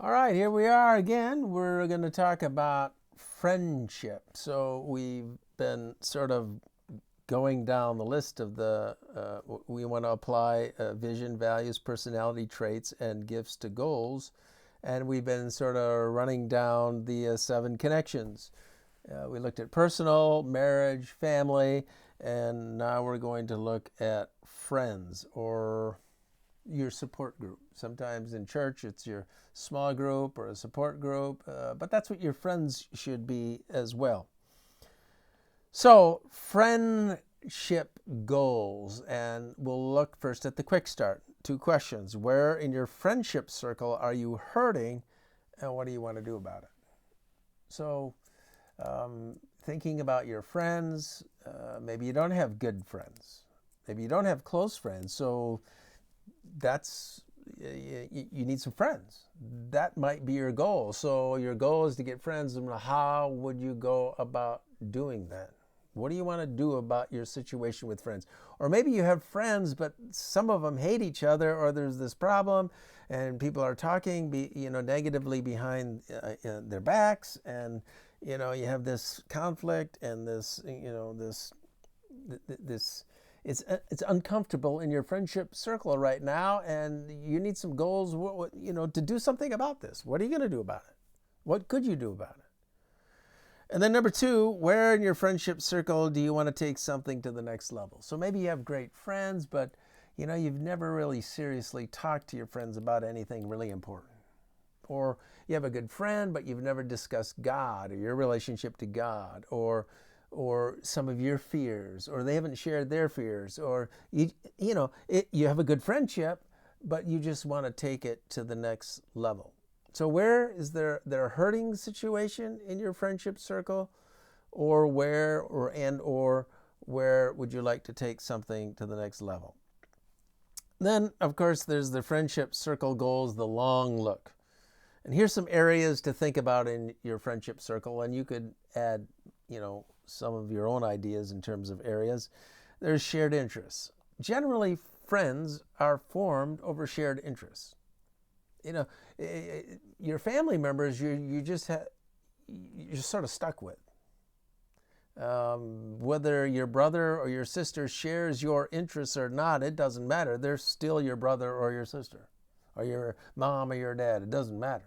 All right, here we are again. We're going to talk about friendship. So we've been sort of going down the list of we want to apply vision, values, personality traits, and gifts to goals. And we've been sort of running down the 7 connections. We looked at personal, marriage, family, and now we're going to look at friends or your support group. Sometimes in church it's your small group or a support group, but that's what your friends should be as well. So, friendship goals, and we'll look first at the quick start. 2 questions. Where in your friendship circle are you hurting, and what do you want to do about it? So, thinking about your friends, maybe you don't have good friends. Maybe you don't have close friends. So, that's you need some friends. That might be your goal. So your goal is to get friends. And how would you go about doing that? What do you want to do about your situation with friends? Or maybe you have friends, but some of them hate each other, or there's this problem, and people are talking, negatively behind their backs, and you have this conflict and this it's uncomfortable in your friendship circle right now, and you need some goals, to do something about this. What are you going to do about it? What could you do about it? And then number 2, where in your friendship circle do you want to take something to the next level? So maybe you have great friends, but you've never really seriously talked to your friends about anything really important. Or you have a good friend, but you've never discussed God or your relationship to God, or some of your fears, or they haven't shared their fears, or you have a good friendship, but you just want to take it to the next level. So where is there a hurting situation in your friendship circle, or where would you like to take something to the next level? Then, of course, there's the friendship circle goals, the long look. And here's some areas to think about in your friendship circle, and you could add, some of your own ideas in terms of areas. There's shared interests. Generally, friends are formed over shared interests. Your family members, you're sort of stuck with. Whether your brother or your sister shares your interests or not, it doesn't matter. They're still your brother or your sister, or your mom or your dad. It doesn't matter.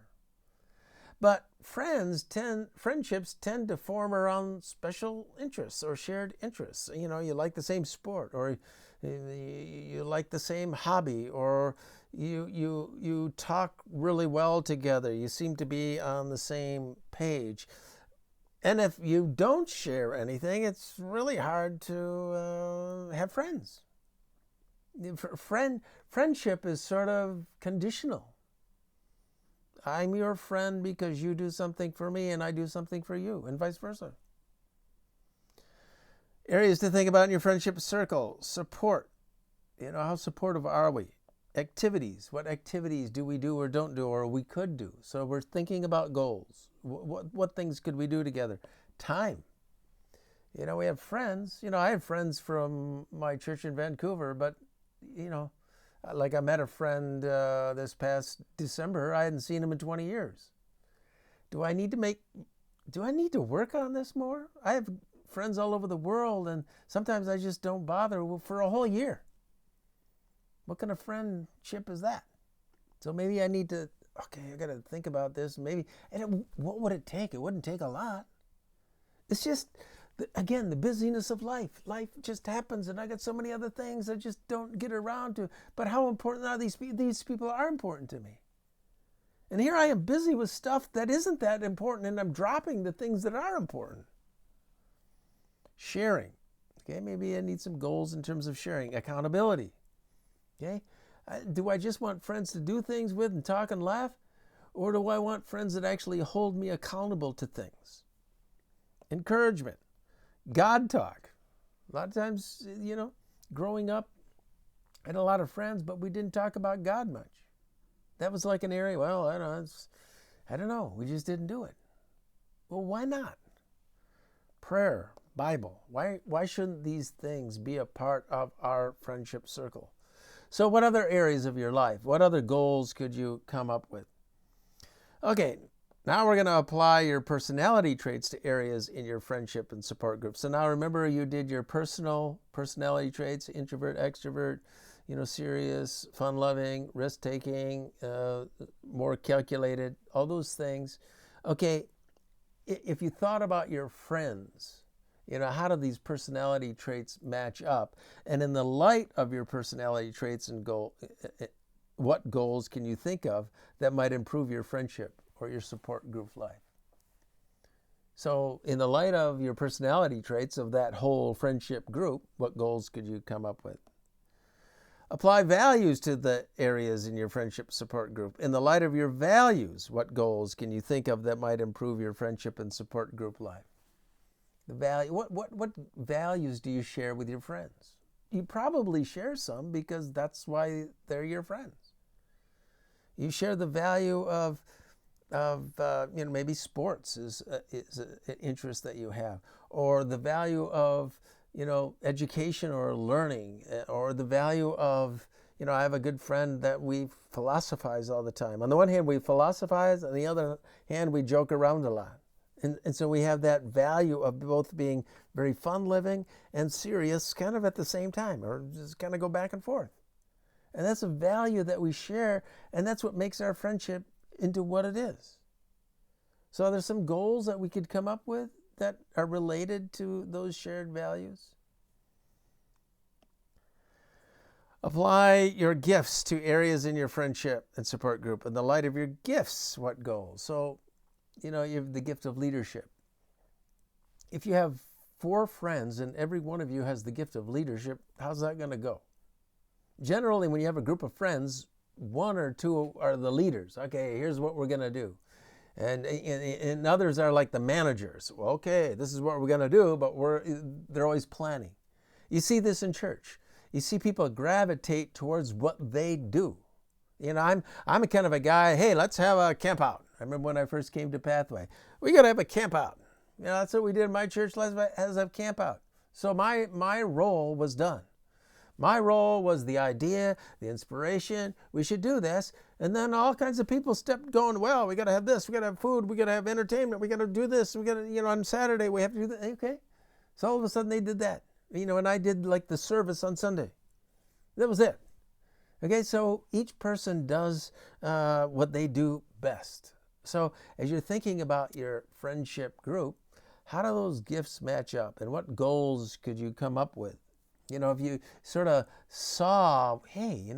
But friendships tend to form around special interests or shared interests. You like the same sport, or you like the same hobby, or you talk really well together. You seem to be on the same page. And if you don't share anything, it's really hard to have friends. Friendship is sort of conditional. I'm your friend because you do something for me and I do something for you, and vice versa. Areas to think about in your friendship circle. Support. How supportive are we? Activities. What activities do we do or don't do, or we could do? So we're thinking about goals. What things could we do together? Time. We have friends. I have friends from my church in Vancouver, but, like I met a friend this past December. I hadn't seen him in 20 years. Do I need to work on this more? I have friends all over the world, and sometimes I just don't bother for a whole year. What kind of friendship is that? So maybe I need to, I got to think about this. Maybe, what would it take? It wouldn't take a lot. It's just, again, the busyness of life. Life just happens, and I got so many other things I just don't get around to. But how important are these people? These people are important to me. And here I am busy with stuff that isn't that important, and I'm dropping the things that are important. Sharing. Okay, maybe I need some goals in terms of sharing. Accountability. Okay, do I just want friends to do things with and talk and laugh? Or do I want friends that actually hold me accountable to things? Encouragement. God talk. A lot of times, growing up, I had a lot of friends, but we didn't talk about God much. That was like an area, well, I don't know, we just didn't do it. Well, why not? Prayer, Bible. Why shouldn't these things be a part of our friendship circle? So what other areas of your life, what other goals could you come up with? Okay, now we're going to apply your personality traits to areas in your friendship and support group. So now remember, you did your personality traits: introvert, extrovert, serious, fun-loving, risk-taking, more calculated, all those things. Okay, if you thought about your friends, how do these personality traits match up? And in the light of your personality traits and what goals can you think of that might improve your friendship or your support group life? So in the light of your personality traits of that whole friendship group, what goals could you come up with? Apply values to the areas in your friendship support group. In the light of your values, what goals can you think of that might improve your friendship and support group life? The value, what values do you share with your friends? You probably share some because that's why they're your friends. You share the value of maybe sports is an interest that you have, or the value of education or learning, or the value of, I have a good friend that we philosophize all the time. On the one hand, we philosophize. On the other hand, we joke around a lot. And so we have that value of both being very fun living and serious kind of at the same time, or just kind of go back and forth. And that's a value that we share, and that's what makes our friendship into what it is. So there's some goals that we could come up with that are related to those shared values. Apply your gifts to areas in your friendship and support group. In the light of your gifts, what goals? So, you have the gift of leadership. If you have 4 friends and every one of you has the gift of leadership, how's that going to go? Generally, when you have a group of friends, 1 or 2 are the leaders. Okay, here's what we're going to do. And others are like the managers. Well, okay, this is what we're going to do, but they're always planning. You see this in church. You see people gravitate towards what they do. I'm a kind of a guy, hey, let's have a camp out. I remember when I first came to Pathway. We got to have a camp out. That's what we did in my church. Let's have camp out. So my role was done. My role was the idea, the inspiration. We should do this. And then all kinds of people stepped going, well, we got to have this. We got to have food. We got to have entertainment. We got to do this. We got to, on Saturday, we have to do that. Okay. So all of a sudden they did that. And I did like the service on Sunday. That was it. Okay. So each person does what they do best. So as you're thinking about your friendship group, how do those gifts match up? And what goals could you come up with? If you sort of saw, hey,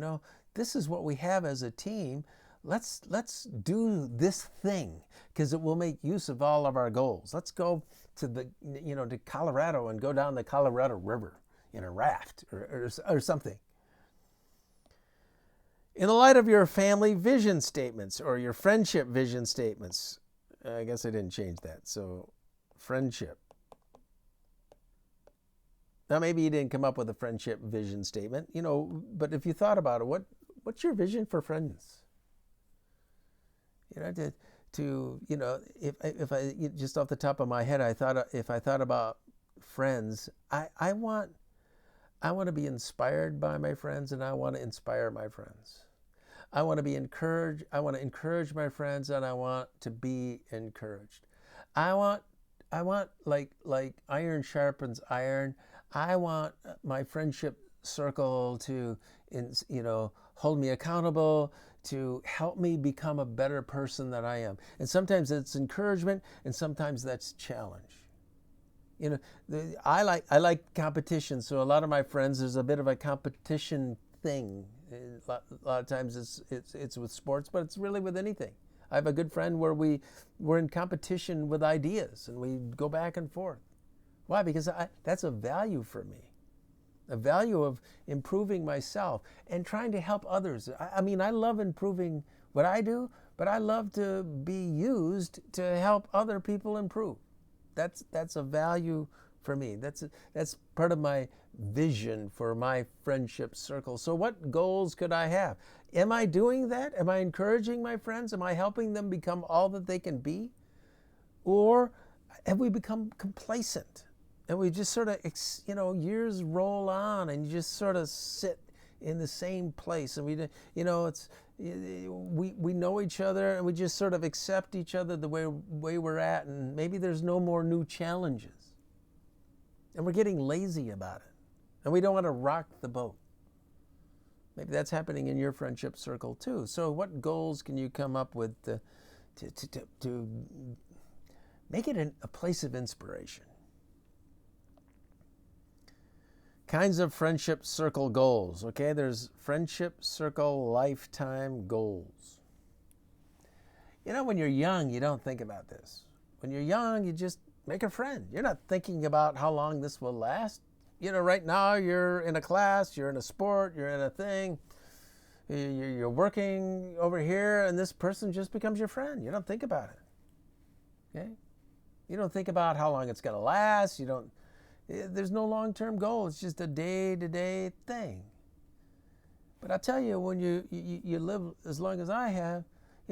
this is what we have as a team, let's do this thing because it will make use of all of our goals. Let's go to to Colorado and go down the Colorado River in a raft or something. In the light of your family vision statements or your friendship vision statements, I guess I didn't change that. So friendship. Now, maybe you didn't come up with a friendship vision statement, but if you thought about it, what's your vision for friends? If I just off the top of my head, if I thought about friends, I want to be inspired by my friends, and I want to inspire my friends. I want to be encouraged. I want to encourage my friends, and I want to be encouraged. I want like iron sharpens iron. I want my friendship circle to, hold me accountable, to help me become a better person than I am. And sometimes it's encouragement, and sometimes that's challenge. I like competition. So a lot of my friends, there's a bit of a competition thing. A lot of times it's with sports, but it's really with anything. I have a good friend where we're in competition with ideas, and we go back and forth. Why? Because that's a value for me, a value of improving myself and trying to help others. I love improving what I do, but I love to be used to help other people improve. That's a value for me. That's part of my vision for my friendship circle. So what goals could I have? Am I doing that? Am I encouraging my friends? Am I helping them become all that they can be? Or have we become complacent? And we just sort of, years roll on and you just sort of sit in the same place. And We know each other and we just sort of accept each other the way we're at, and maybe there's no more new challenges. And we're getting lazy about it. And we don't want to rock the boat. Maybe that's happening in your friendship circle too. So what goals can you come up with to make it a place of inspiration? Kinds of friendship circle goals. Okay, there's friendship circle lifetime goals. You know, when you're young, you don't think about this. When you're young, you just make a friend. You're not thinking about how long this will last. You know, right now you're in a class, you're in a sport, you're in a thing, you're working over here, and this person just becomes your friend. You don't think about it. Okay? You don't think about how long it's going to last. There's no long-term goal. It's just a day-to-day thing. But I tell you, when you live as long as I have,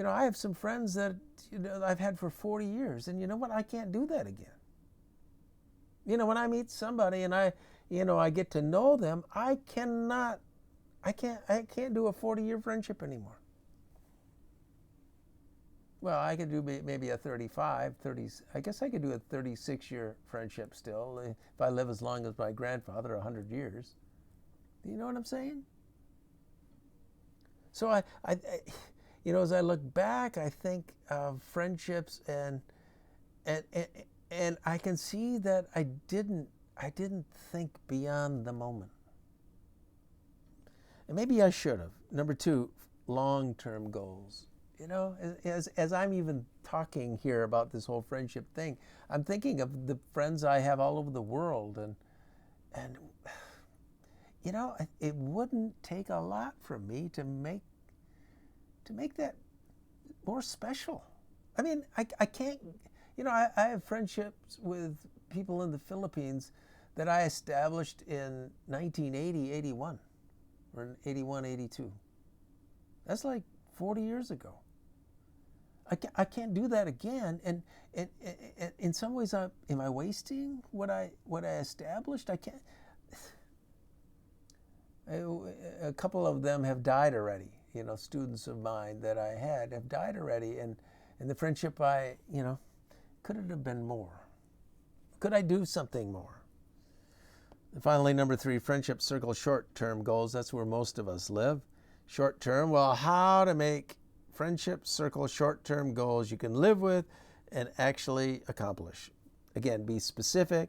I have some friends that I've had for 40 years, and you know what? I can't do that again. When I meet somebody and I get to know them, I can't do a 40-year friendship anymore. Well, I could do maybe a 35, 30, I guess I could do a 36-year friendship still if I live as long as my grandfather, 100 years. Do you know what I'm saying? So I as I look back, I think of friendships and I can see that I didn't think beyond the moment. And maybe I should have. Number 2, long-term goals. As I'm even talking here about this whole friendship thing, I'm thinking of the friends I have all over the world, and it wouldn't take a lot from me to make that more special. I mean, I can't. I have friendships with people in the Philippines that I established in 1980, 81, or in 81, 82. That's like 40 years ago. I can't do that again. And in some ways, am I wasting what I established? I can't. A couple of them have died already. Students of mine that I had have died already, and the friendship could it have been more? Could I do something more? And finally, number 3, friendship circle short-term goals. That's where most of us live. Short-term, well, how to make friendship circle short-term goals you can live with and actually accomplish. Again, be specific,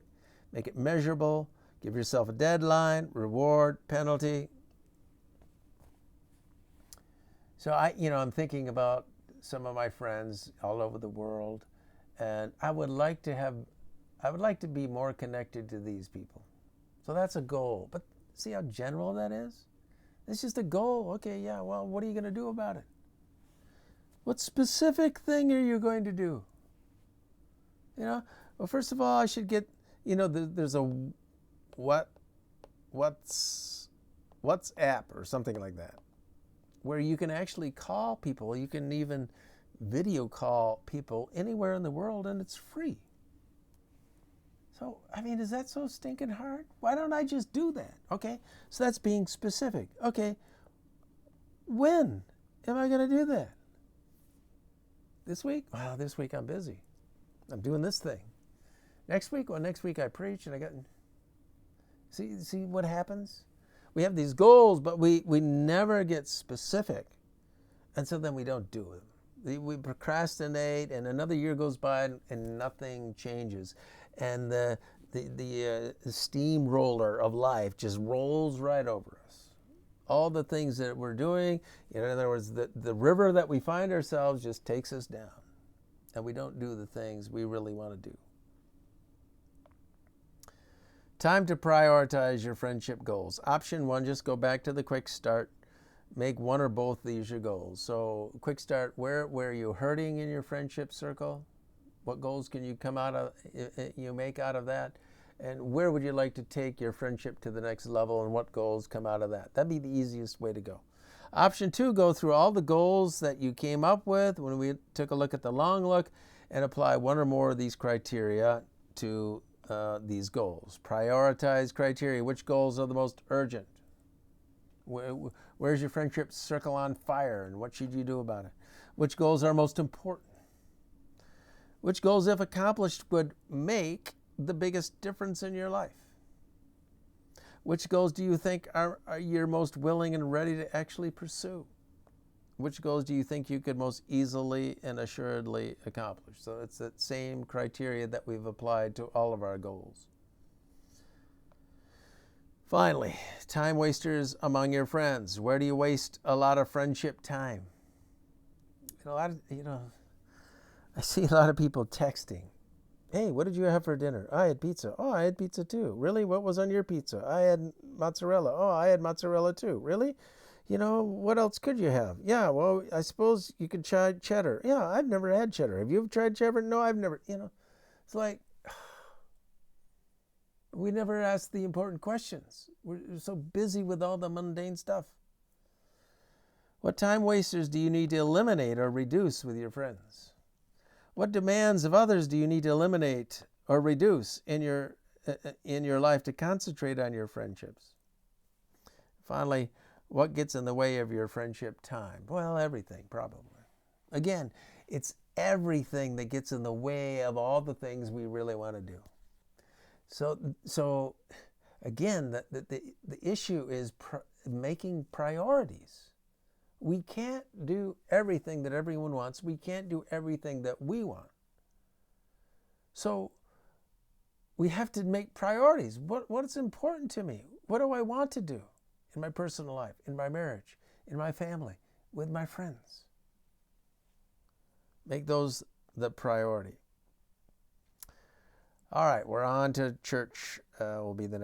make it measurable, give yourself a deadline, reward, penalty. So I'm thinking about some of my friends all over the world, and I would like to be more connected to these people. So that's a goal. But see how general that is? It's just a goal. Okay, yeah, well, what are you going to do about it? What specific thing are you going to do? Well, first of all, I should get, there's a WhatsApp or something like that, where you can actually call people. You can even video call people anywhere in the world, and it's free. So, is that so stinking hard? Why don't I just do that? Okay, so that's being specific. Okay, when am I going to do that? This week? Well, this week I'm busy. I'm doing this thing. Next week? Well, next week I preach and I got... See what happens? We have these goals, but we never get specific. And so then we don't do it. We procrastinate, and another year goes by and nothing changes. And the steamroller of life just rolls right over us. All the things that we're doing, in other words, the river that we find ourselves just takes us down. And we don't do the things we really want to do. Time to prioritize your friendship goals. Option 1, just go back to the quick start. Make one or both these your goals. So quick start, where are you hurting in your friendship circle? What goals can you make out of that? And where would you like to take your friendship to the next level, and what goals come out of that? That'd be the easiest way to go. Option 2, go through all the goals that you came up with when we took a look at the long look and apply one or more of these criteria to these goals. Prioritize criteria. Which goals are the most urgent? Where's your friendship circle on fire, and what should you do about it? Which goals are most important? Which goals, if accomplished, would make the biggest difference in your life? Which goals do you think are you're most willing and ready to actually pursue? Which goals do you think you could most easily and assuredly accomplish? So it's that same criteria that we've applied to all of our goals. Finally, time wasters among your friends. Where do you waste a lot of friendship time? I see a lot of people texting. Hey, what did you have for dinner? I had pizza. Oh, I had pizza too. Really? What was on your pizza? I had mozzarella. Oh, I had mozzarella too. Really? What else could you have? Yeah, well, I suppose you could try cheddar. Yeah, I've never had cheddar. Have you ever tried cheddar? No, I've never. It's like we never ask the important questions. We're so busy with all the mundane stuff. What time wasters do you need to eliminate or reduce with your friends? What demands of others do you need to eliminate or reduce in your life to concentrate on your friendships? Finally, what gets in the way of your friendship time? Well, everything, probably. Again, it's everything that gets in the way of all the things we really want to do. So again, the issue is making priorities. We can't do everything that everyone wants. We can't do everything that we want. So we have to make priorities. What's important to me? What do I want to do in my personal life, in my marriage, in my family, with my friends? Make those the priority. All right, we're on to church. Will be the next.